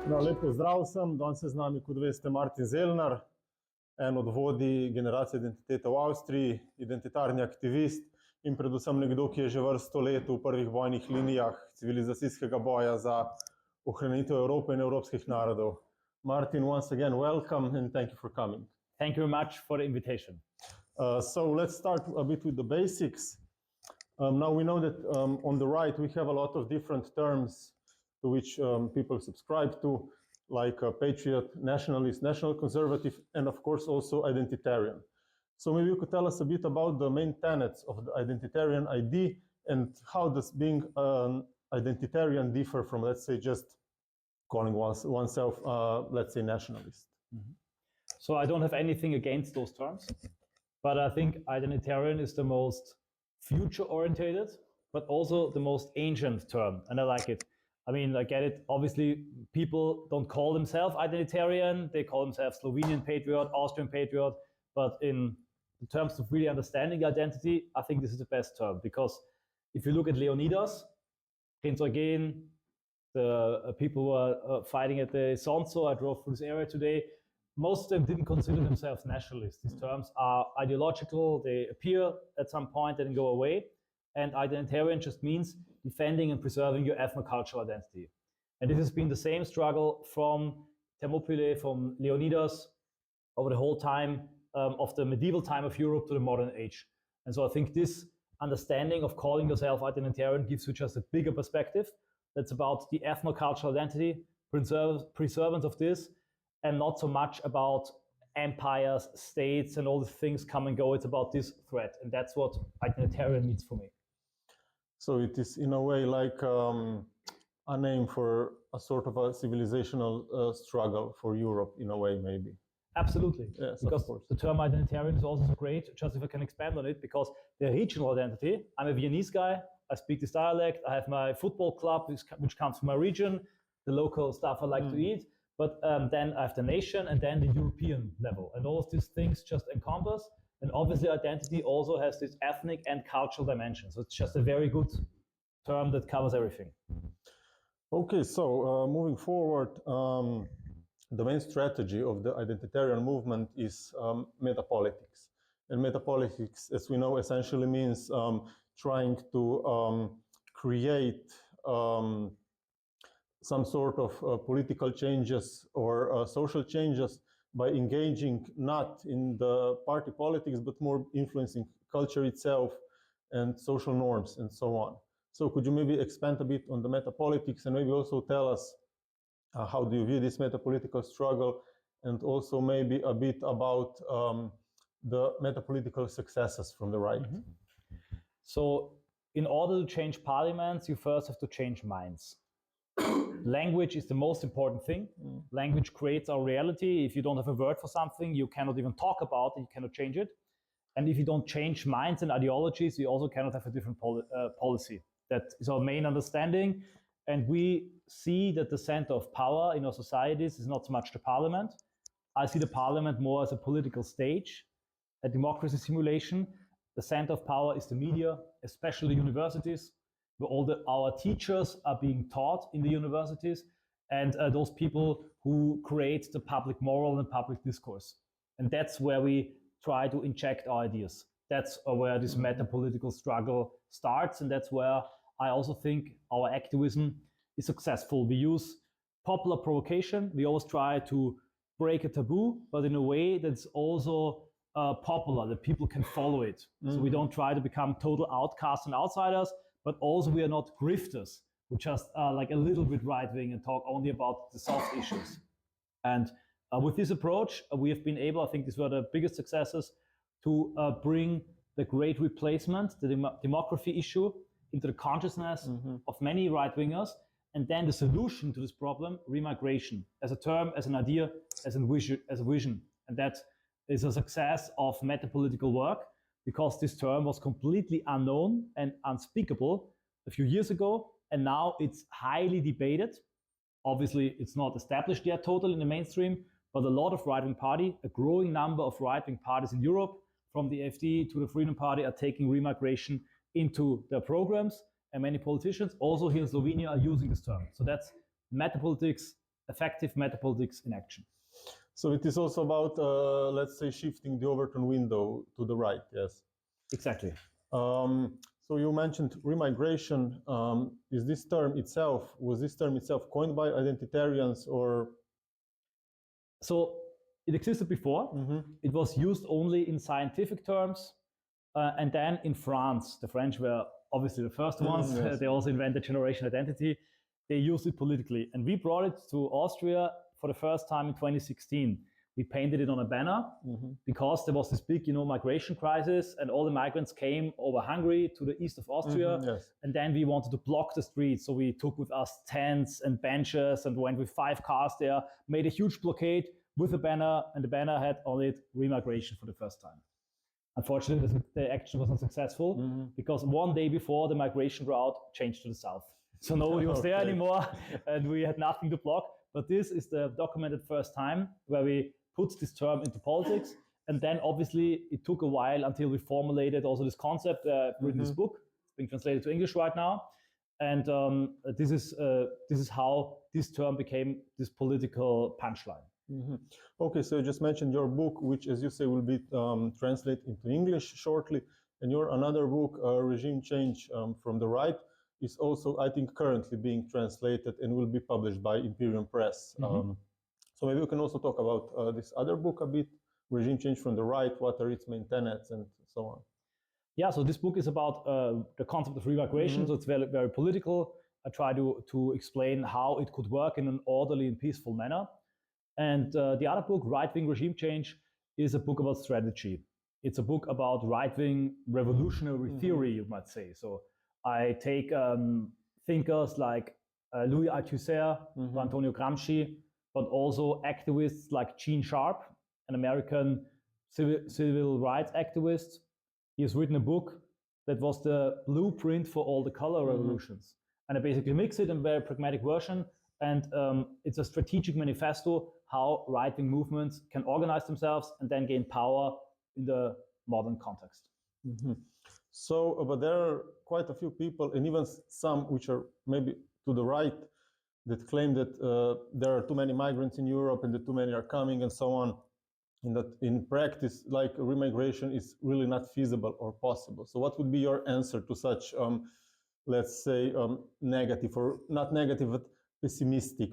No, lep pozdrav vsem, danes je z nami, kot veste, Martin Zelnar, en od vodij generacije identitete v Avstriji, identitarni aktivist in predvsem nekdo, ki je že vrsto let v prvih bojnih linijah civilizacijskega boja za ohranitev Evrope in evropskih narodov. Martin, once again, welcome and thank you for coming. Thank you very much for the invitation. So let's start a bit with the basics. Now we know that on the right we have a lot of different terms to which people subscribe to, like patriot, nationalist, national conservative, and of course also identitarian. So maybe you could tell us a bit about the main tenets of the identitarian idea and how does being an identitarian differ from, let's say, just calling oneself, let's say, nationalist. Mm-hmm. So I don't have anything against those terms, but I think identitarian is the most future-orientated, but also the most ancient term, and I like it. I mean, I get it. Obviously, people don't call themselves identitarian. They call themselves Slovenian patriot, Austrian patriot. But in terms of really understanding identity, I think this is the best term. Because if you look at Leonidas, Prince Eugen, the people who are fighting at the Sonso, I drove through this area today, most of them didn't consider themselves nationalists. These terms are ideological. They appear at some point and then go away. And identitarian just means defending and preserving your ethno-cultural identity. And this has been the same struggle from Thermopylae, from Leonidas, over the whole time of the medieval time of Europe to the modern age. And so I think this understanding of calling yourself identitarian gives you just a bigger perspective. That's about the ethno-cultural identity, preservance of this, and not so much about empires, states, and all the things come and go. It's about this threat. And that's what identitarian means for me. So it is in a way like a name for a sort of a civilizational struggle for Europe, in a way, maybe. Absolutely. Yes, because of course. The term identitarian is also great, just if I can expand on it, because the regional identity, I'm a Viennese guy, I speak this dialect, I have my football club, which comes from my region, the local stuff I like to eat, but then I have the nation and then the European level. And all of these things just encompass. And obviously identity also has this ethnic and cultural dimension. So it's just a very good term that covers everything. Okay, so moving forward, the main strategy of the identitarian movement is metapolitics. And metapolitics, as we know, essentially means trying to create some sort of political changes or social changes by engaging not in the party politics, but more influencing culture itself and social norms and so on. So could you maybe expand a bit on the metapolitics and maybe also tell us how do you view this metapolitical struggle, and also maybe a bit about the metapolitical successes from the right? Mm-hmm. So in order to change parliaments, you first have to change minds. Language is the most important thing. Language creates our reality. If you don't have a word for something, you cannot even talk about it, you cannot change it. And if you don't change minds and ideologies, you also cannot have a different policy. That is our main understanding. And we see that the center of power in our societies is not so much the parliament. I see the parliament more as a political stage, a democracy simulation. The center of power is the media, especially universities, where all our teachers are being taught in the universities, and those people who create the public moral and public discourse. And that's where we try to inject our ideas. That's where this meta-political struggle starts, and that's where I also think our activism is successful. We use popular provocation. We always try to break a taboo, but in a way that's also popular, that people can follow it. So we don't try to become total outcasts and outsiders, but also we are not grifters who just are like a little bit right-wing and talk only about the soft issues. And with this approach, we have been able, I think these were the biggest successes, to bring the great replacement, the demography issue, into the consciousness of many right-wingers. And then the solution to this problem, remigration, as a term, as an idea, as a vision. And that is a success of metapolitical work, because this term was completely unknown and unspeakable a few years ago, and now it's highly debated. Obviously, it's not established yet totally in the mainstream, but a lot of right-wing parties, a growing number of right-wing parties in Europe, from the AfD to the Freedom Party, are taking remigration into their programs, and many politicians, also here in Slovenia, are using this term. So that's metapolitics effective metapolitics in action. So it is also about, let's say, shifting the Overton window to the right, yes? Exactly. So you mentioned remigration. Was this term itself coined by identitarians or? So it existed before. It was used only in scientific terms. And then in France, the French were obviously the first ones. Yes. They also invented generation identity. They used it politically. And we brought it to Austria for the first time in 2016. We painted it on a banner because there was this big, migration crisis, and all the migrants came over Hungary to the east of Austria. Yes. And then we wanted to block the streets. So we took with us tents and benches and went with 5 cars there, made a huge blockade with a banner, and the banner had on it remigration for the first time. Unfortunately, the action was not successful because one day before, the migration route changed to the south. So nobody was there anymore, and we had nothing to block. But this is the documented first time where we put this term into politics. And then obviously it took a while until we formulated also this concept, written this book. It's being translated to English right now. And this is how this term became this political punchline. Okay, so you just mentioned your book, which, as you say, will be translated into English shortly. And your another book, Regime Change from the Right, is also, I think, currently being translated and will be published by Imperium Press. So maybe we can also talk about this other book a bit, Regime Change from the Right, what are its main tenets and so on. Yeah, so this book is about the concept of remigration, so it's very, very political. I try to explain how it could work in an orderly and peaceful manner. And the other book, Right-Wing Regime Change, is a book about strategy. It's a book about right-wing revolutionary theory, you might say. So I take thinkers like Louis Althusser, Antonio Gramsci, but also activists like Gene Sharp, an American civil rights activist. He has written a book that was the blueprint for all the color revolutions. And I basically mix it in a very pragmatic version. And it's a strategic manifesto how right-wing movements can organize themselves and then gain power in the modern context. So, but there are quite a few people, and even some which are maybe to the right, that claim that there are too many migrants in Europe and that too many are coming and so on, and that in practice, like remigration is really not feasible or possible. So what would be your answer to such, let's say, negative, or not negative, but pessimistic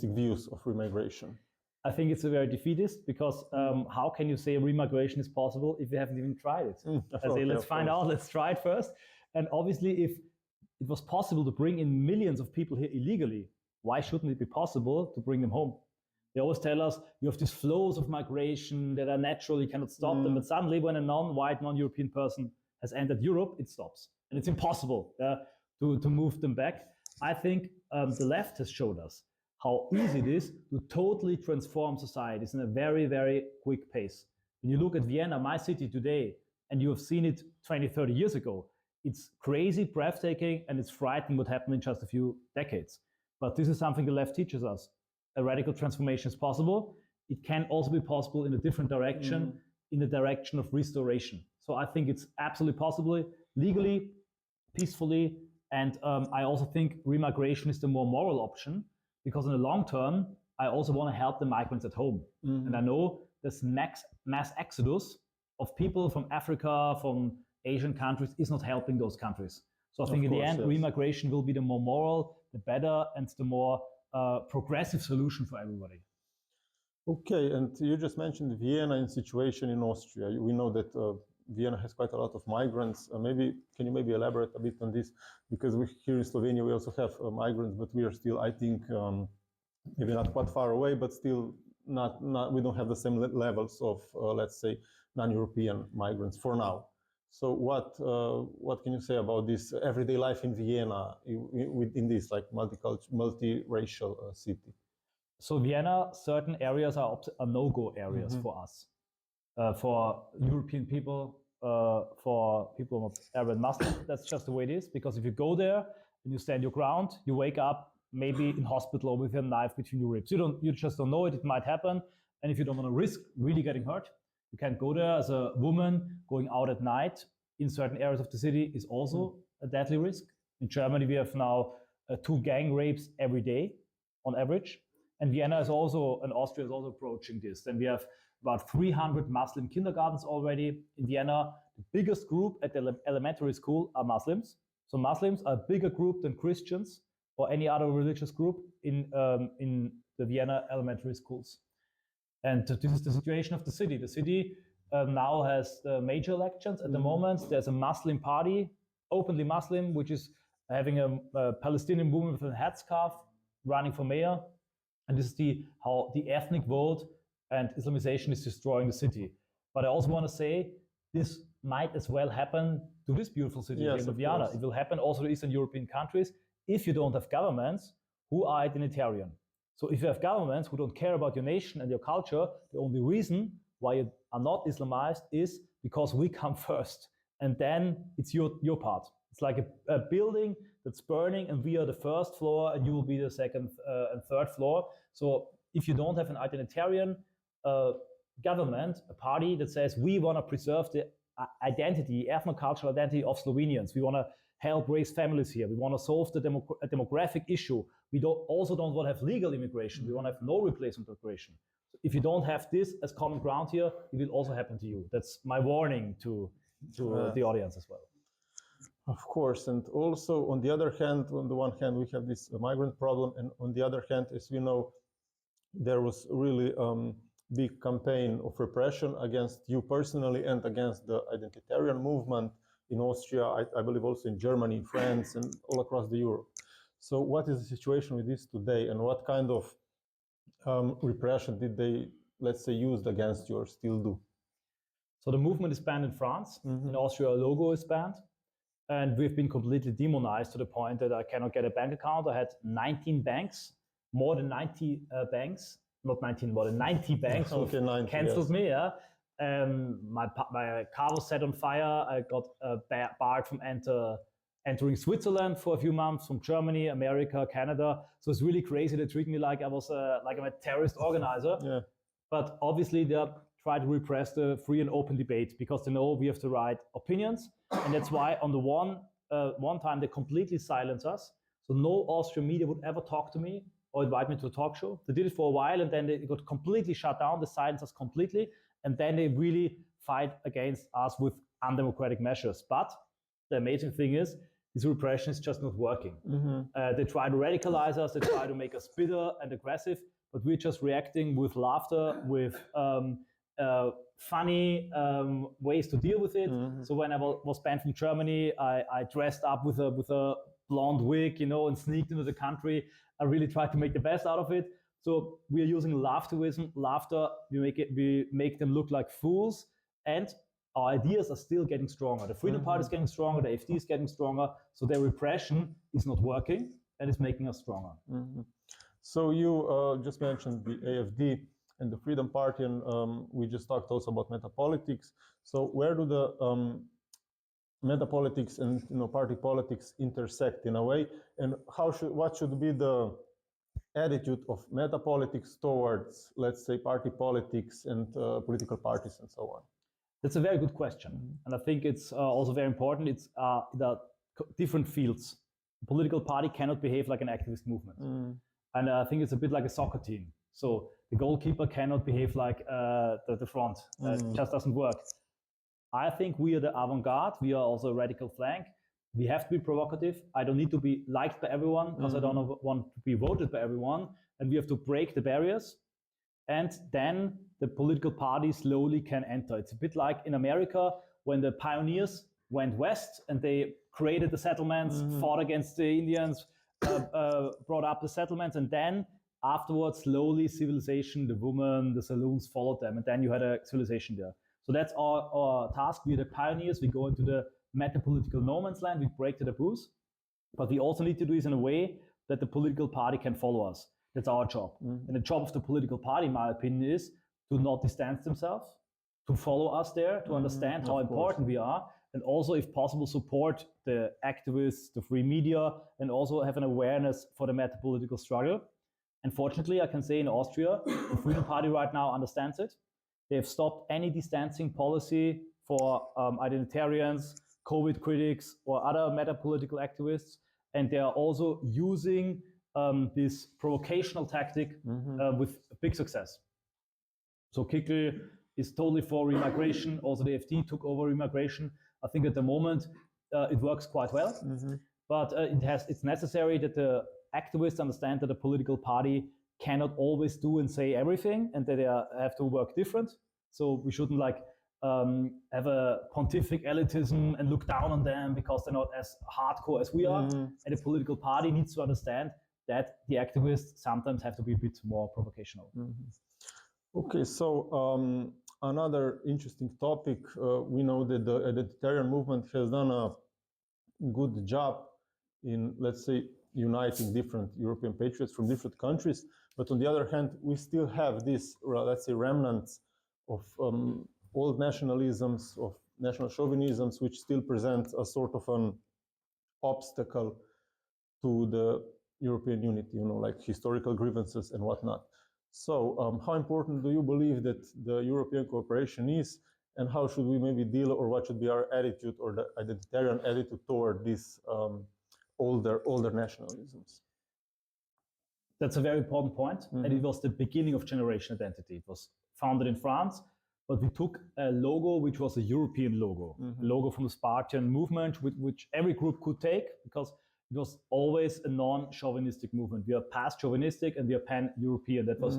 views of remigration? I think it's a very defeatist, because how can you say remigration is possible if you haven't even tried it? I say, let's find out, let's try it first. And obviously, if it was possible to bring in millions of people here illegally, why shouldn't it be possible to bring them home? They always tell us you have these flows of migration that are natural, you cannot stop them. But suddenly when a non-white, non-European person has entered Europe, it stops. And it's impossible to move them back. I think the left has showed us how easy it is to totally transform societies in a very, very quick pace. When you look at Vienna, my city today, and you have seen it 20, 30 years ago, it's crazy, breathtaking, and it's frightening what happened in just a few decades. But this is something the left teaches us. A radical transformation is possible. It can also be possible in a different direction, in the direction of restoration. So I think it's absolutely possible, legally, peacefully, and I also think remigration is the more moral option, because in the long term, I also want to help the migrants at home. And I know this mass exodus of people from Africa, from Asian countries is not helping those countries. So I think in the end, remigration will be the more moral, the better, and the more progressive solution for everybody. Okay, and you just mentioned Vienna and situation in Austria. We know that Vienna has quite a lot of migrants. Can you maybe elaborate a bit on this? Because here in Slovenia, we also have migrants, but we are still, I think, maybe not quite far away, but still we don't have the same levels of, let's say, non-European migrants for now. So what can you say about this everyday life in Vienna in this like multiracial city? So Vienna, certain areas are no-go areas for us. For European people, for people of Arab and Muslim, that's just the way it is. Because if you go there and you stand your ground, you wake up maybe in hospital or with a knife between your ribs. You just don't know it. It might happen. And if you don't want to risk really getting hurt, you can't go there. As a woman going out at night in certain areas of the city is also a deadly risk. In Germany, we have now 2 gang rapes every day on average. And Vienna is also, and Austria is also approaching this. Then we have about 300 Muslim kindergartens already in Vienna. The biggest group at the elementary school are Muslims. So Muslims are a bigger group than Christians or any other religious group in the Vienna elementary schools. And this is the situation of the city. The city now has the major elections at the moment. There's a Muslim party, openly Muslim, which is having a Palestinian woman with a headscarf running for mayor. And this is how the ethnic vote and Islamization is destroying the city. But I also want to say this might as well happen to this beautiful city in Ljubljana. It will happen also to Eastern European countries if you don't have governments who are identitarian. So if you have governments who don't care about your nation and your culture, the only reason why you are not Islamized is because we come first. And then it's your part. It's like a building that's burning and we are the first floor and you will be the second and third floor. So if you don't have an identitarian government, a party that says we want to preserve the identity, ethno-cultural identity of Slovenians, we want to help raise families here, we want to solve the demographic issue, we also don't want to have legal immigration, we want to have no replacement immigration. So if you don't have this as common ground here, it will also happen to you. That's my warning to the audience as well. Of course, and also on the other hand, on the one hand, we have this migrant problem, and on the other hand, as we know, there was really big campaign of repression against you personally and against the identitarian movement in Austria, I believe also in Germany, France, and all across the Europe. So what is the situation with this today, and what kind of repression did they, let's say, used against you or still do? So the movement is banned in France. In Austria, a logo is banned. And we've been completely demonized to the point that I cannot get a bank account. I had 19 banks, more than 90 banks, not 19, more than 90 banks who canceled me. Yeah. My car was set on fire. I got barred from entering Switzerland for a few months, from Germany, America, Canada. So it's really crazy. They treat me like I'm a terrorist organizer. Yeah. But obviously they try to repress the free and open debate because they know we have the right opinions. And that's why on the one time they completely silence us. So no Austrian media would ever talk to me or invite me to a talk show. They did it for a while and then they got completely shut down. They silenced us completely. And then they really fight against us with undemocratic measures. But the amazing thing is, this repression is just not working. They try to radicalize us. They try to make us bitter and aggressive, but we're just reacting with laughter, with funny ways to deal with it. So when I was banned from Germany, I dressed up with a blonde wig, and sneaked into the country. I really tried to make the best out of it. So we are using laughter. We make them look like fools, and our ideas are still getting stronger. The Freedom Party is getting stronger. The AfD is getting stronger. So their repression is not working, and it's making us stronger. So you just mentioned the AfD and the Freedom Party, and we just talked also about metapolitics. So where do the metapolitics and party politics intersect in a way, and what should be the attitude of metapolitics towards, let's say, party politics and political parties and so on? That's a very good question, and I think it's also very important. It's the different fields. A political party cannot behave like an activist movement, and I think it's a bit like a soccer team. So the goalkeeper cannot behave like the front. It just doesn't work. I think we are the avant-garde. We are also a radical flank. We have to be provocative. I don't need to be liked by everyone because I don't want to be voted by everyone. And we have to break the barriers. And then the political party slowly can enter. It's a bit like in America when the pioneers went west and they created the settlements, fought against the Indians, brought up the settlements, and then afterwards, slowly civilization, the women, the saloons followed them, and then you had a civilization there. So that's our task. We're the pioneers. We go into the metapolitical no man's land. We break the taboos, but we also need to do this in a way that the political party can follow us. That's our job. And the job of the political party, in my opinion, is to not distance themselves, to follow us there, to understand how important we are, and also, if possible, support the activists, the free media, and also have an awareness for the metapolitical struggle. And fortunately, I can say in Austria, the Freedom Party right now understands it. They have stopped any distancing policy for identitarians, COVID critics, or other metapolitical activists. and they are also using this provocational tactic with big success. So Kickl is totally for remigration. Also, the AfD took over remigration. I think at the moment it works quite well, but it's necessary that the activists understand that a political party cannot always do and say everything, and that they have to work different. So we shouldn't like have a pontific elitism and look down on them because they're not as hardcore as we are. And the political party needs to understand that the activists sometimes have to be a bit more provocational. Okay, so another interesting topic, we know that the identitarian movement has done a good job in, let's say, uniting different European patriots from different countries. But on the other hand, we still have this, let's say, remnants of old nationalisms, of national chauvinisms, which still present a sort of an obstacle to the European unity, you know, like historical grievances and whatnot. So how important do you believe that the European cooperation is, and how should we maybe deal, or what should be our attitude or the identitarian attitude toward these older nationalisms? That's a very important point. And it was the beginning of generation identity. It was founded in France, but we took a logo which was a European logo, a logo from the Spartan movement, which every group could take, because it was always a non-chauvinistic movement. We are past chauvinistic and we are pan-European. That was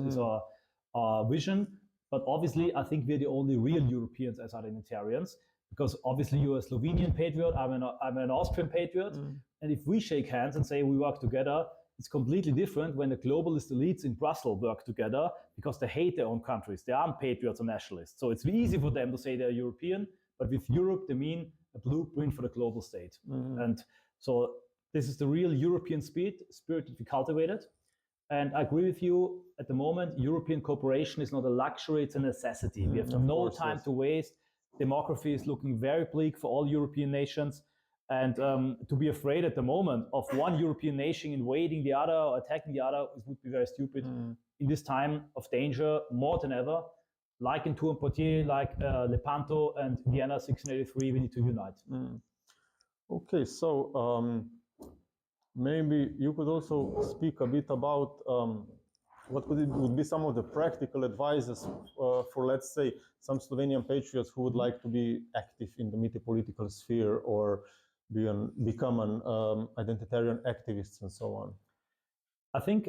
our vision. But obviously, I think we're the only real Europeans as identitarians, because obviously you're a Slovenian patriot, I'm an Austrian patriot. And if we shake hands and say we work together, it's completely different when the globalist elites in Brussels work together, because they hate their own countries. They aren't patriots or nationalists. So it's easy for them to say they're European, but with Europe, they mean a blueprint for the global state. And so this is the real European spirit that we cultivated. And I agree with you, at the moment, European cooperation is not a luxury, it's a necessity. We have no time to waste. Demography is looking very bleak for all European nations. And to be afraid at the moment of one European nation invading the other or attacking the other would be very stupid. In this time of danger, more than ever, like in Tours and Poitiers, like Lepanto and Vienna 1683, we need to unite. Okay, so maybe you could also speak a bit about what would be some of the practical advices for, let's say, some Slovenian patriots who would like to be active in the media-political sphere or become an identitarian activist and so on? I think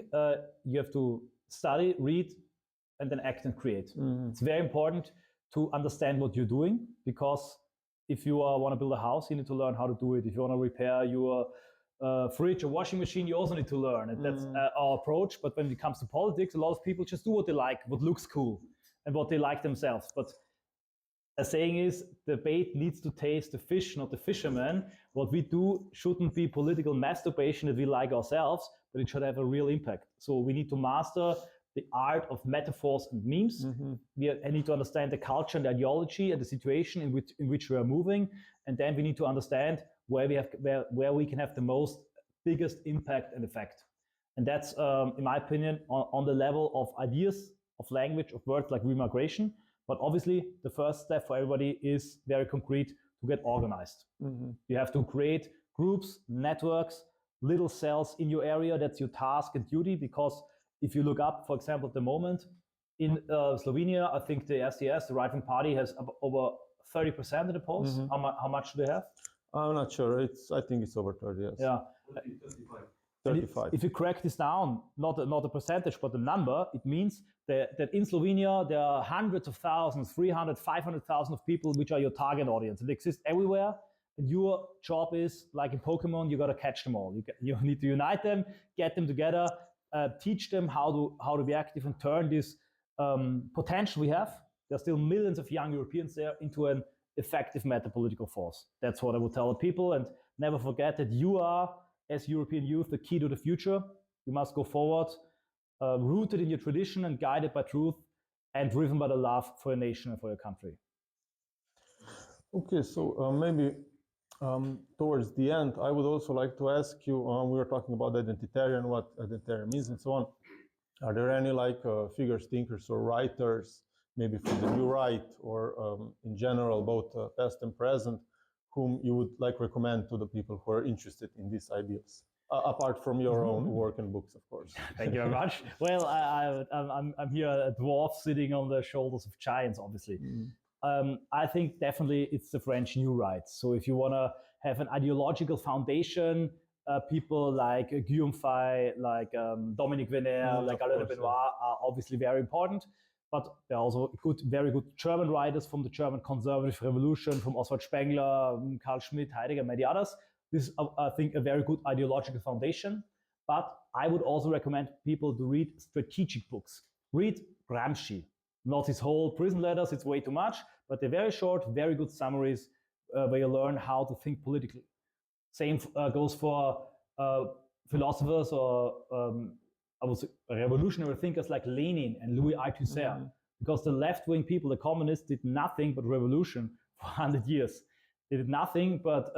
you have to study, read, and then act and create. It's very important to understand what you're doing, because if you want to build a house, you need to learn how to do it. If you want to repair your fridge or washing machine, you also need to learn. And that's our approach. But when it comes to politics, a lot of people just do what they like, what looks cool, and what they like themselves. But a saying is, the bait needs to taste the fish, not the fisherman. What we do shouldn't be political masturbation that we like ourselves, but it should have a real impact. So we need to master the art of metaphors and memes. We need to understand the culture and the ideology and the situation in which we are moving. And then we need to understand where we can have the biggest impact and effect. And that's, in my opinion, on the level of ideas, of language, of words like remigration. But obviously, the first step for everybody is very concrete: to get organized. You have to create groups, networks, little cells in your area. That's your task and duty, because if you look up, for example, at the moment in Slovenia, I think the SDS, the right-wing party, has over 30% of the polls. How much do they have? I'm not sure. I think it's over 30. Yes. Yeah. 35. If you crack this down, not a percentage, but the number, it means that in Slovenia, there are hundreds of thousands, 300, 500,000 of people which are your target audience. They exist everywhere. And your job is, like in Pokemon, you got to catch them all. You need to unite them, get them together, teach them how to be active and turn this potential we have. There are still millions of young Europeans there into an effective meta-political force. That's what I would tell the people. And never forget that you are, as European youth, the key to the future. You must go forward, rooted in your tradition and guided by truth, and driven by the love for your nation and for your country. Okay, so maybe towards the end, I would also like to ask you, we were talking about identitarian, what identitarian means and so on. Are there any figures, thinkers, or writers, maybe from the new right or in general, both past and present, whom you would recommend to the people who are interested in these ideas? apart from your own work and books, of course. Thank you very much. Well, I'm here a dwarf sitting on the shoulders of giants, obviously. I think definitely it's the French New Right. So if you want to have an ideological foundation, people like Guillaume Fay, like Dominique Venner, like Alain de Benoit are obviously very important. But there are also very good German writers from the German Conservative Revolution, from Oswald Spengler, Carl Schmitt, Heidegger, many others. This is, I think, a very good ideological foundation. But I would also recommend people to read strategic books. Read Gramsci, not his whole prison letters, it's way too much, but they're very short, very good summaries where you learn how to think politically. Same goes for philosophers or I would say revolutionary thinkers like Lenin and Louis Althusser, because the left-wing people, the communists, did nothing but revolution for 100 years. They did nothing but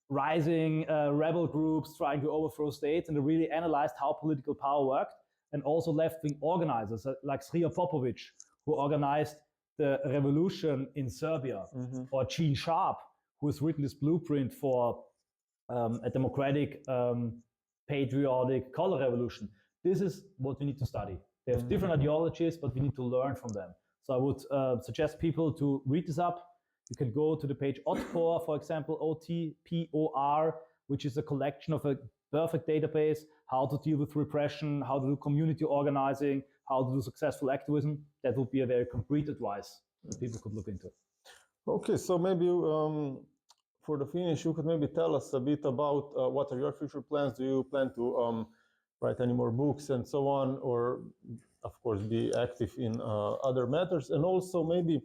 rising rebel groups trying to overthrow states, and they really analyzed how political power worked. And also left-wing organizers like Srija Popovic, who organized the revolution in Serbia, or Gene Sharp, who has written this blueprint for a democratic, patriotic color revolution. This is what we need to study. They have different ideologies, but we need to learn from them. So I would suggest people to read this up. You can go to the page Otpor, for example, OTPOR, which is a collection of a perfect database, how to deal with repression, how to do community organizing, how to do successful activism. That would be a very concrete advice that people could look into. Okay, so maybe for the finish, you could maybe tell us a bit about what are your future plans? Do you plan to write any more books and so on, or of course be active in other matters? And also maybe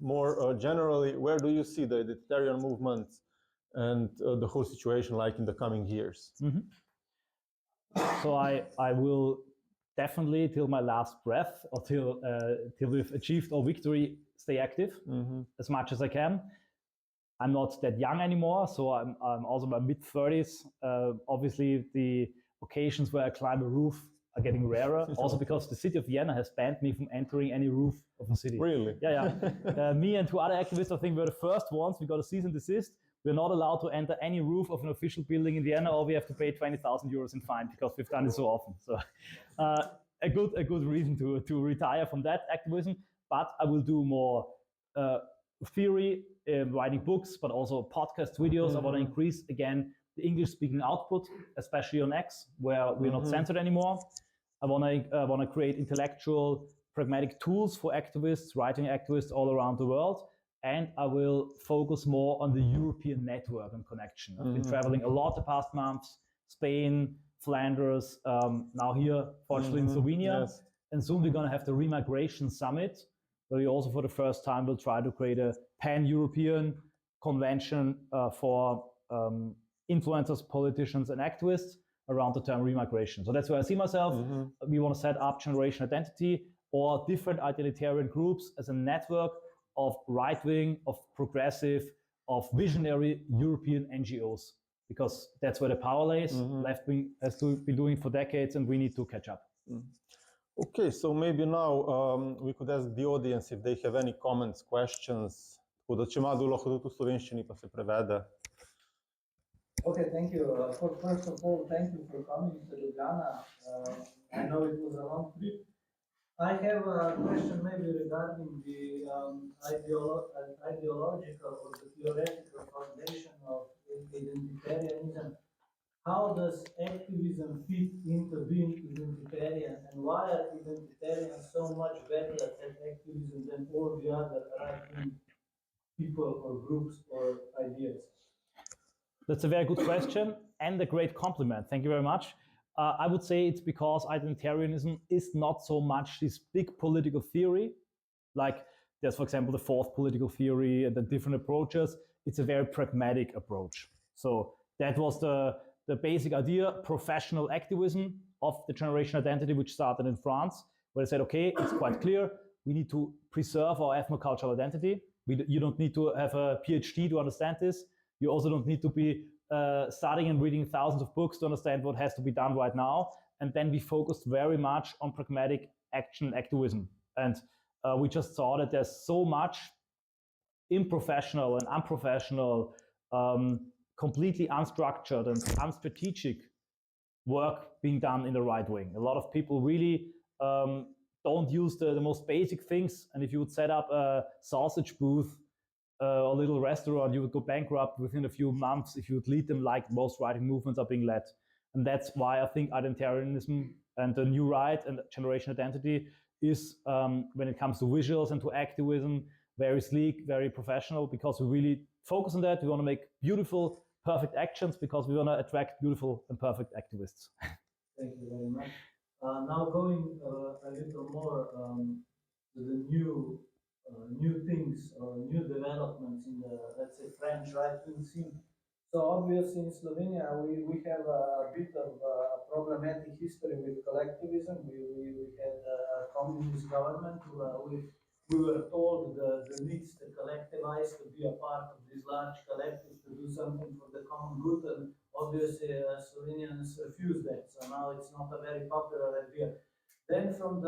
more generally, where do you see the identitarian movement and the whole situation like in the coming years? So I will definitely, till my last breath, or till we've achieved our victory, stay active as much as I can. I'm not that young anymore, so I'm also in my mid-30s. Obviously, the occasions where I climb a roof are getting rarer, also because the city of Vienna has banned me from entering any roof of the city. Really? Yeah. Me and two other activists, I think, were the first ones. We got a cease and desist. We're not allowed to enter any roof of an official building in Vienna, or we have to pay 20,000 euros in fine because we've done it so often. So a good reason to retire from that activism. But I will do more theory, writing books, but also podcast videos. I want to increase again the English-speaking output, especially on X, where we're not censored anymore. I want to create intellectual, pragmatic tools for activists, writing activists all around the world. And I will focus more on the European network and connection. I've been traveling a lot the past months, Spain, Flanders, now here, fortunately in Slovenia. Yes. And soon we're going to have the Remigration Summit, where we also for the first time will try to create a pan-European convention for influencers, politicians, and activists around the term remigration. So that's where I see myself. We want to set up Generation Identity or different identitarian groups as a network of right-wing, of progressive, of visionary European NGOs, because that's where the power lays. Left-wing has been doing for decades, and we need to catch up. Okay, so maybe now we could ask the audience if they have any comments, questions. Če ima kdo lahko tudi v slovenščini, pa se prevede. Okay, thank you. First of all, thank you for coming to Ljubljana. I know it was a long trip. I have a question maybe regarding the ideological or the theoretical foundation of identitarianism. How does activism fit into being identitarian, and why are identitarians so much better at activism than all the other right-wing people or groups or ideas? That's a very good question and a great compliment. Thank you very much. I would say it's because identitarianism is not so much this big political theory, like there's, for example, the fourth political theory and the different approaches. It's a very pragmatic approach. So that was the basic idea, professional activism of the Generation Identity, which started in France, where they said, okay, it's quite clear, we need to preserve our ethnocultural identity. You don't need to have a PhD to understand this. You also don't need to be studying and reading thousands of books to understand what has to be done right now. And then we focused very much on pragmatic action activism. And we just saw that there's so much improfessional and unprofessional, completely unstructured and unstrategic work being done in the right way. A lot of people really don't use the most basic things. And if you would set up a sausage booth or a little restaurant, you would go bankrupt within a few months if you would lead them like most right-wing movements are being led. And that's why I think identitarianism and the new right and generation identity is, when it comes to visuals and to activism, very sleek, very professional, because we really focus on that. We want to make beautiful, perfect actions because we want to attract beautiful and perfect activists. Thank you very much. Now going a little more to the new things or new developments in the, let's say, French right-wing scene. So obviously in Slovenia we have a bit of a problematic history with collectivism. We had a communist government. We were told the needs to collectivize, to be a part of this large collective, to do something for the common good, and obviously Slovenians refused that. So now it's not a very popular idea. Then from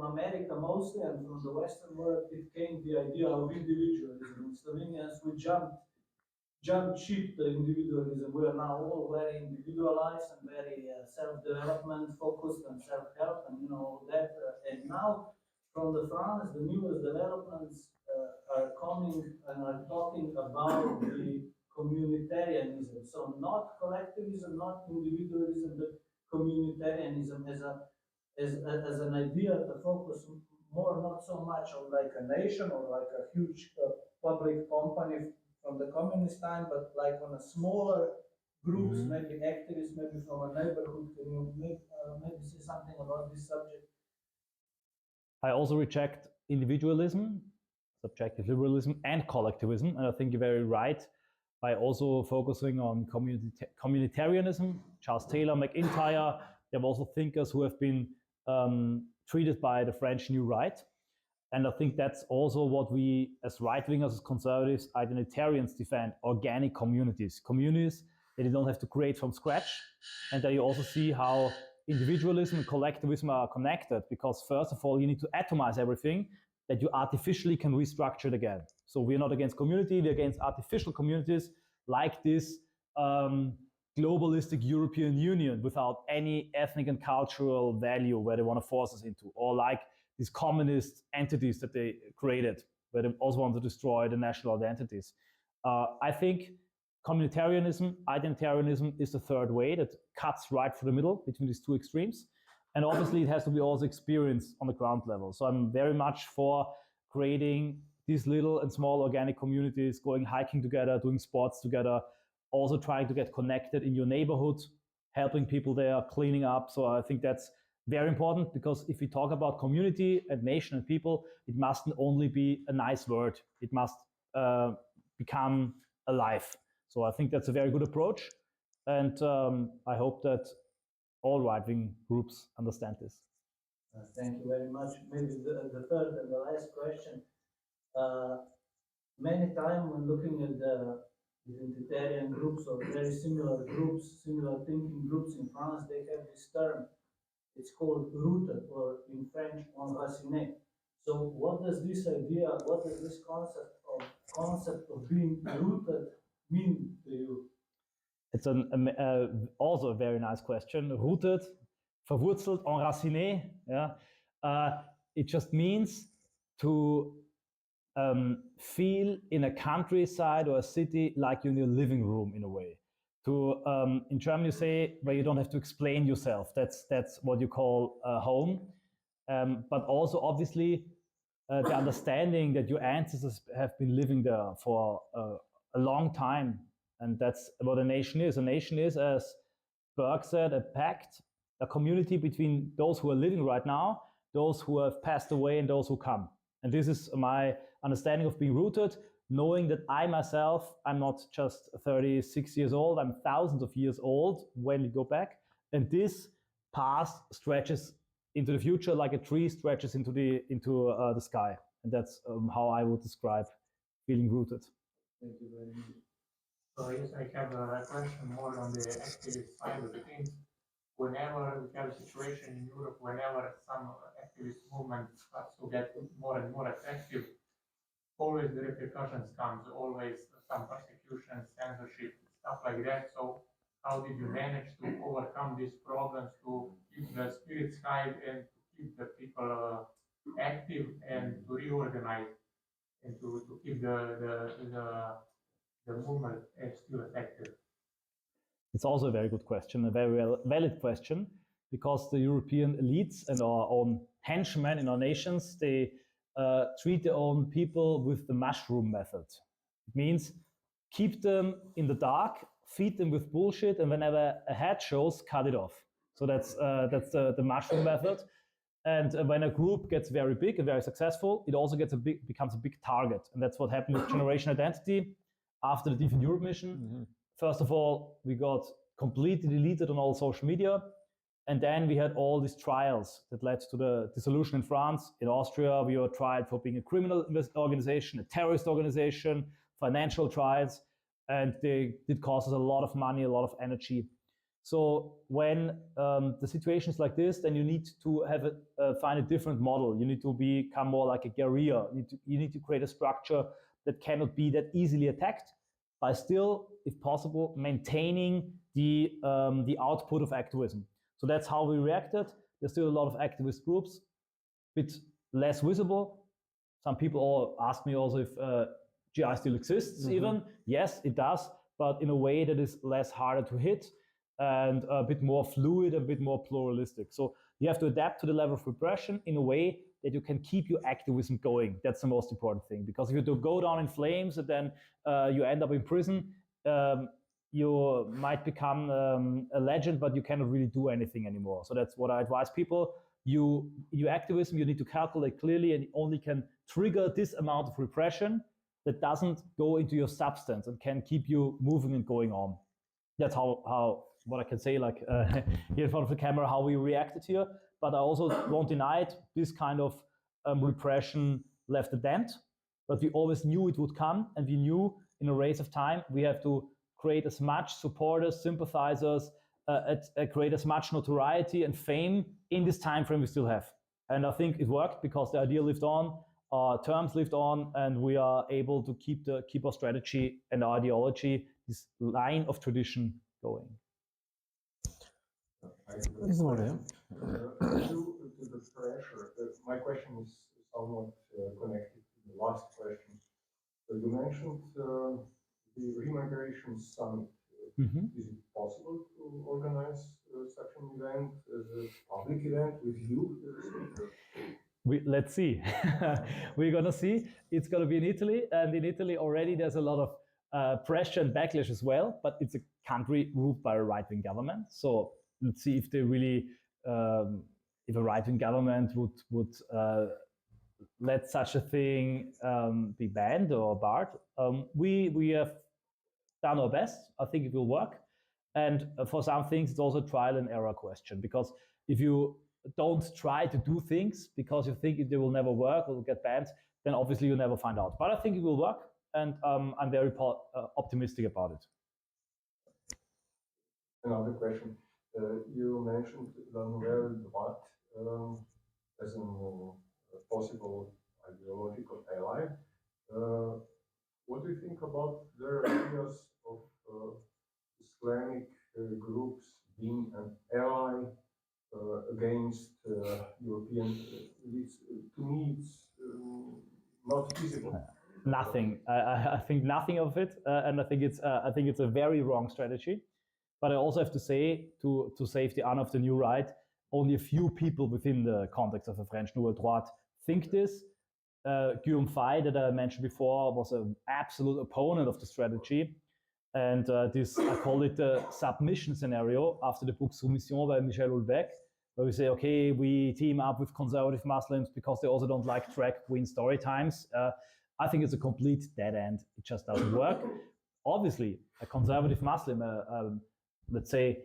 America mostly and from the Western world, it came the idea of individualism. In Slovenians, we jumped ship to individualism. We are now all very individualized and very self-development focused and self-help and that. And now from the France, the newest developments are coming and are talking about the communitarianism. So not collectivism, not individualism, but communitarianism as an idea to focus more, not so much on like a nation or like a huge public company from the communist time, but like on a smaller groups, maybe activists, maybe from a neighborhood. Can you maybe say something about this subject? I also reject individualism, subjective liberalism, and collectivism. And I think you're very right by also focusing on communitarianism. Charles Taylor, McIntyre, there are also thinkers who have been treated by the French New Right. And I think that's also what we, as right-wingers, as conservatives, identitarians, defend: organic communities. Communities that you don't have to create from scratch. And that you also see how individualism and collectivism are connected, because first of all, you need to atomize everything that you artificially can restructure it again. So we're not against community, we're against artificial communities like this globalistic European Union without any ethnic and cultural value where they want to force us into, or like these communist entities that they created, where they also want to destroy the national identities. I think communitarianism, identitarianism is the third way that cuts right through the middle between these two extremes. And obviously it has to be also experienced on the ground level. So I'm very much for creating these little and small organic communities, going hiking together, doing sports together, also trying to get connected in your neighborhood, helping people there, cleaning up. So I think that's very important, because if we talk about community and nation and people, it mustn't only be a nice word. It must become alive. So I think that's a very good approach. And I hope that all right-wing groups understand this. Thank you very much. Maybe the third and the last question. Many times when looking at the identitarian groups or very similar groups, similar thinking groups in France, they have this term. It's called rooted, or in French, enraciné. So what does this idea, what does this concept of being rooted mean to you? It's also a very nice question. Rooted, verwurzelt, enraciné. Yeah? It just means to feel in a countryside or a city like you're in your living room, in a way. To in German you say, where you don't have to explain yourself. That's what you call home. But also obviously the understanding that your ancestors have been living there for a long time. And that's what a nation is. A nation is, as Burke said, a pact, a community between those who are living right now, those who have passed away, and those who come. And this is my understanding of being rooted, knowing that I myself, I'm not just 36 years old, I'm thousands of years old when you go back. And this past stretches into the future like a tree stretches into the sky. And that's how I would describe feeling rooted. Thank you very much. So yes, I have a question more on the activist side of the things. Whenever we have a situation in Europe, whenever some activist movement starts to get more and more effective, always the repercussions comes, always some persecution, censorship, stuff like that. So how did you manage to overcome this divide and to keep the people active and to reorganize and to keep the movement still effective? It's also a very good question, a very valid question, because the European elites and our own henchmen in our nations, they treat their own people with the mushroom method. It means keep them in the dark, feed them with bullshit, and whenever a head shows, cut it off. So that's the mushroom method. And when a group gets very big and very successful, it also becomes a big target. And that's what happened with Generation Identity after the Deep in Europe mission. First of all, we got completely deleted on all social media. And then we had all these trials that led to the dissolution in France. In Austria, we were tried for being a criminal organization, a terrorist organization, financial trials, and they did cost us a lot of money, a lot of energy. So when the situation is like this, then you need to have find a different model. You need to become more like a guerrilla. You need to create a structure that cannot be that easily attacked, by still, if possible, maintaining the output of activism. So that's how we reacted. There's still a lot of activist groups, a bit less visible. Some people all ask me also if GI still exists even. Yes, it does, but in a way that is less harder to hit and a bit more fluid, a bit more pluralistic. So you have to adapt to the level of repression in a way that you can keep your activism going. That's the most important thing, because if you do go down in flames and then you end up in prison, you might become a legend, but you cannot really do anything anymore. So that's what I advise people. Your activism, you need to calculate clearly, and only can trigger this amount of repression that doesn't go into your substance and can keep you moving and going on. That's how what I can say, like here in front of the camera, how we reacted here. But I also won't deny it. This kind of repression left a dent, but we always knew it would come, and we knew in a race of time we have to create as much supporters, sympathizers, create as much notoriety and fame in this time frame we still have. And I think it worked, because the idea lived on, our terms lived on, and we are able to keep our strategy and our ideology, this line of tradition, going. Due to the pressure, my question is somewhat connected to the last question. So you mentioned the Remigration Summit. Is it possible to organize such an event as a public event with you as a speaker? Let's see. We're going to see. It's going to be in Italy, and in Italy already there's a lot of pressure and backlash as well, but it's a country ruled by a right-wing government. So let's see if they really, if a right-wing government would let such a thing be banned or barred. We have done our best. I think it will work. And for some things, it's also a trial and error question, because if you don't try to do things because you think they will never work or will get banned, then obviously you'll never find out. But I think it will work, and I'm very optimistic about it. Another question. You mentioned La Nouvelle Droite as a possible ideological ally. What do you think about their ideas of Islamic groups being an ally against European elites? To me, it's not feasible. Nothing. I think nothing of it, and I think it's a very wrong strategy. But I also have to say, to save the honor of the new right, only a few people within the context of the French Nouvelle Droite think this. Guillaume Faye, that I mentioned before, was an absolute opponent of the strategy. And this, I call it the submission scenario after the book Soumission by Michel Houellebecq, where we say, okay, we team up with conservative Muslims because they also don't like drag queen story times. I think it's a complete dead end. It just doesn't work. Obviously, a conservative Muslim, let's say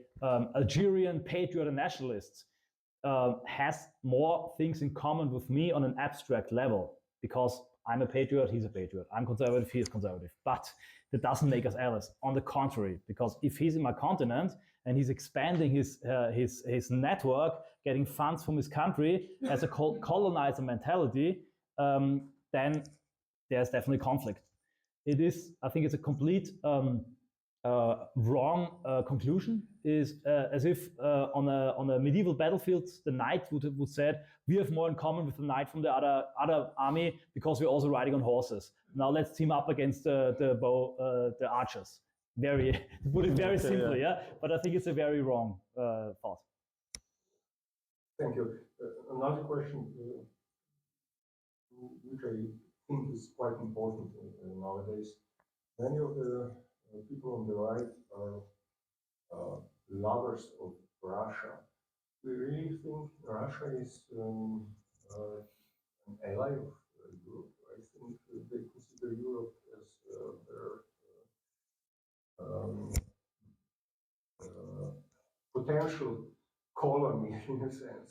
Algerian patriot and nationalist, has more things in common with me on an abstract level, because I'm a patriot, he's a patriot. I'm conservative, he is conservative. But that doesn't make us allies. On the contrary, because if he's in my continent and he's expanding his network, getting funds from his country as a colonizer mentality, then there's definitely conflict. It is, I think it's a complete wrong conclusion is as if on a medieval battlefield, the knight would said, we have more in common with the knight from the other army because we're also riding on horses. Now let's team up against the archers. Very to put it very simply, yeah. But I think it's a very wrong thought. Thank you. Another question, which I think is quite important nowadays. Many of the people on the right are lovers of Russia. Do you really think Russia is an ally of Europe? I think they consider Europe as their potential colony in a sense.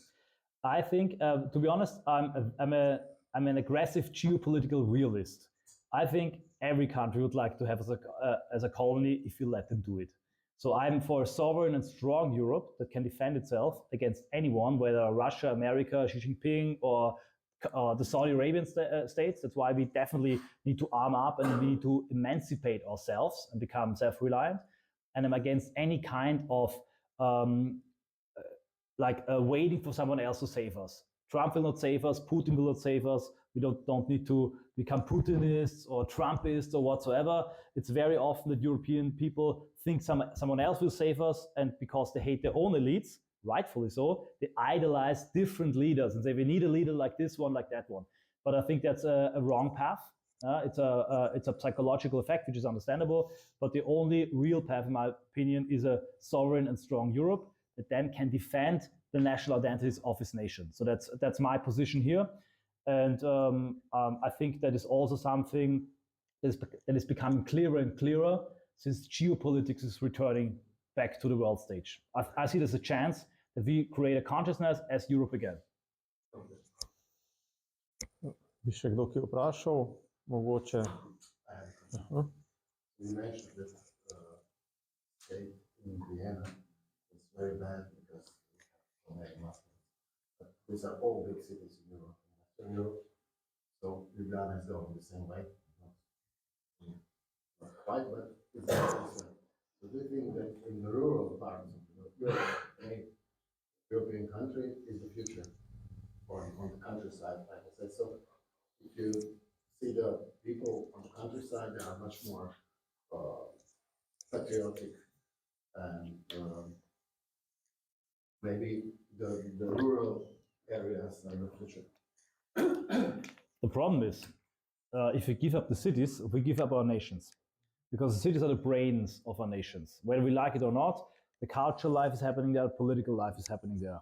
I think, to be honest, I'm an aggressive geopolitical realist. I think every country would like to have as a colony if you let them do it. So I'm for a sovereign and strong Europe that can defend itself against anyone, whether Russia, America, Xi Jinping, or the Saudi Arabian states. That's why we definitely need to arm up and we need to emancipate ourselves and become self-reliant. And I'm against any kind of waiting for someone else to save us. Trump will not save us. Putin will not save us. We don't need to become Putinists or Trumpists or whatsoever. It's very often that European people think someone else will save us, and because they hate their own elites, rightfully so, they idolize different leaders and say we need a leader like this one, like that one. But I think that's a wrong path. It's a psychological effect, which is understandable. But the only real path, in my opinion, is a sovereign and strong Europe that then can defend the national identities of its nation. So that's my position here. And I think that is also something that is becoming clearer and clearer since geopolitics is returning back to the world stage. I see it as a chance that we create a consciousness as Europe again. Bi še kdo ki vprašal? Mogoče. You mentioned that state in Vienna is very bad because we have so many Muslims. But these are all big cities in Europe, in Western Europe. So Ljubljana is going the same way. Not quite, but it's going the same. So do you think that in the rural parts of Europe, any European country is the future? Or on the countryside, like I said. So if you see the people on the countryside, they are much more patriotic, and maybe the rural areas are the future. The problem is, if we give up the cities, we give up our nations. Because the cities are the brains of our nations. Whether we like it or not, the cultural life is happening there, political life is happening there.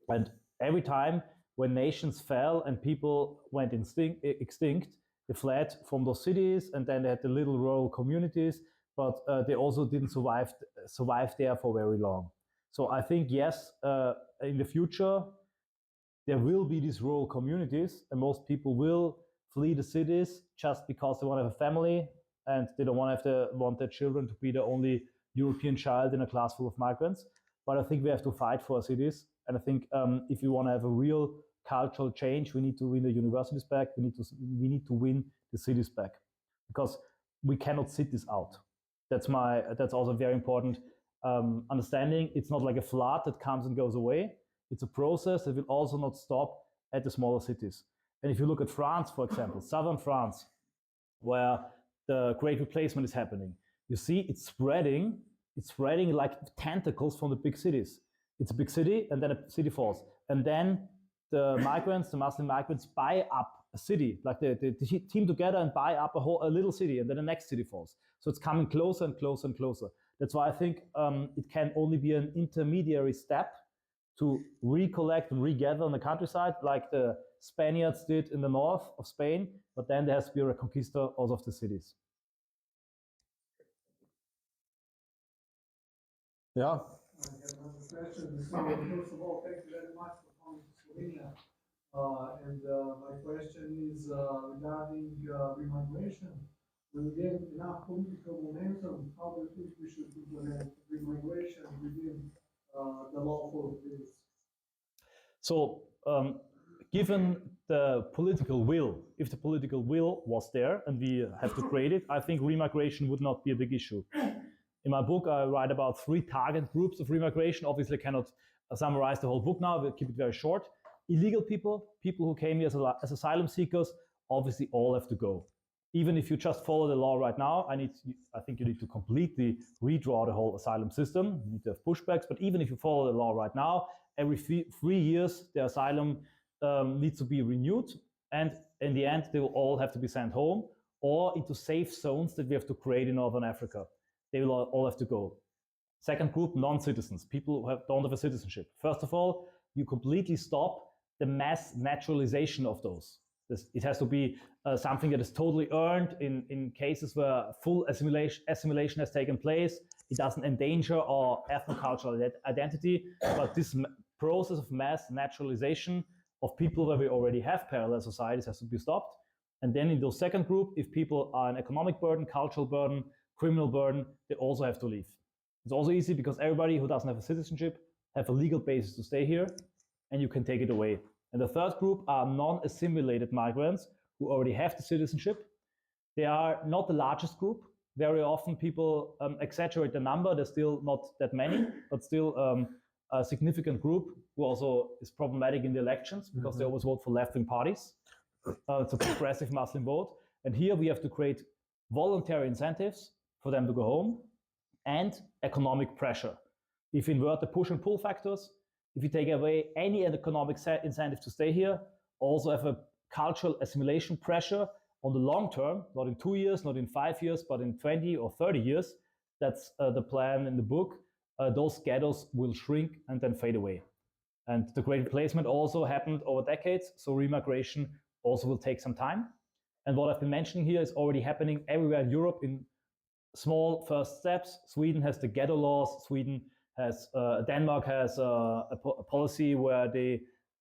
And every time when nations fell and people went extinct, they fled from those cities, and then they had the little rural communities, but they also didn't survive there for very long. So I think, yes, in the future, there will be these rural communities, and most people will flee the cities just because they want to have a family, and they don't want their children to be the only European child in a class full of migrants. But I think we have to fight for our cities. And I think if you want to have a real cultural change, we need to win the universities back. We need to win the cities back, because we cannot sit this out. That's also very important understanding. It's not like a flood that comes and goes away. It's a process that will also not stop at the smaller cities. And if you look at France, for example, southern France, where the Great Replacement is happening, you see it's spreading like tentacles from the big cities. It's a big city, and then a city falls. And then the Muslim migrants buy up a city, like they team together and buy up a little city, and then the next city falls. So it's coming closer and closer and closer. That's why I think it can only be an intermediary step to recollect and regather in the countryside, like the Spaniards did in the north of Spain, but then there has to be a reconquista also of the cities. Yeah. I have another question. First of all, thank you very much for coming to Slovenia. My question is regarding remigration. When we get enough political momentum, how do you think we should implement remigration within the lawful limits? So, given the political will, if the political will was there and we have to create it, I think remigration would not be a big issue. In my book, I write about 3 target groups of remigration. Obviously, I cannot summarize the whole book now. We'll keep it very short. Illegal people, people who came here as asylum seekers, obviously all have to go. Even if you just follow the law right now, I think you need to completely redraw the whole asylum system. You need to have pushbacks. But even if you follow the law right now, every 3 years, the asylum needs to be renewed. And in the end, they will all have to be sent home or into safe zones that we have to create in Northern Africa. They will all have to go. Second group, non-citizens, people who don't have a citizenship. First of all, you completely stop the mass naturalization of those. It has to be something that is totally earned in cases where full assimilation has taken place. It doesn't endanger our ethnocultural identity, but this process of mass naturalization of people where we already have parallel societies has to be stopped. And then in the second group, if people are an economic burden, cultural burden, criminal burden, they also have to leave. It's also easy because everybody who doesn't have a citizenship have a legal basis to stay here, and you can take it away. And the third group are non-assimilated migrants who already have the citizenship. They are not the largest group. Very often people exaggerate the number. There's still not that many, but still a significant group who also is problematic in the elections because they always vote for left-wing parties. It's a progressive Muslim vote. And here we have to create voluntary incentives for them to go home and economic pressure. If you invert the push and pull factors, if you take away any economic incentive to stay here, also have a cultural assimilation pressure on the long term, not in 2 years, not in 5 years, but in 20 or 30 years. That's the plan in the book. Those ghettos will shrink and then fade away. And the great replacement also happened over decades, so remigration also will take some time. And what I've been mentioning here is already happening everywhere in Europe in small first steps. Sweden has the ghetto laws. Denmark has a policy where they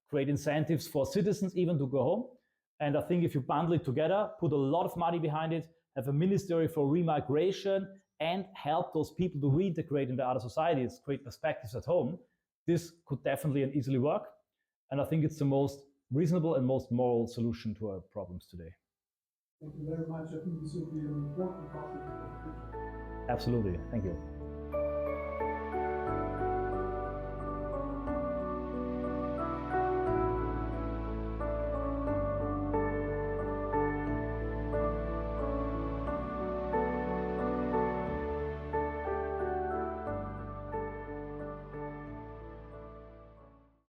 create incentives for citizens even to go home. And I think if you bundle it together, put a lot of money behind it, have a ministry for remigration, and help those people to reintegrate into other societies, create perspectives at home, this could definitely and easily work. And I think it's the most reasonable and most moral solution to our problems today. Thank you very much. I think this will be an important topic. Absolutely. Thank you.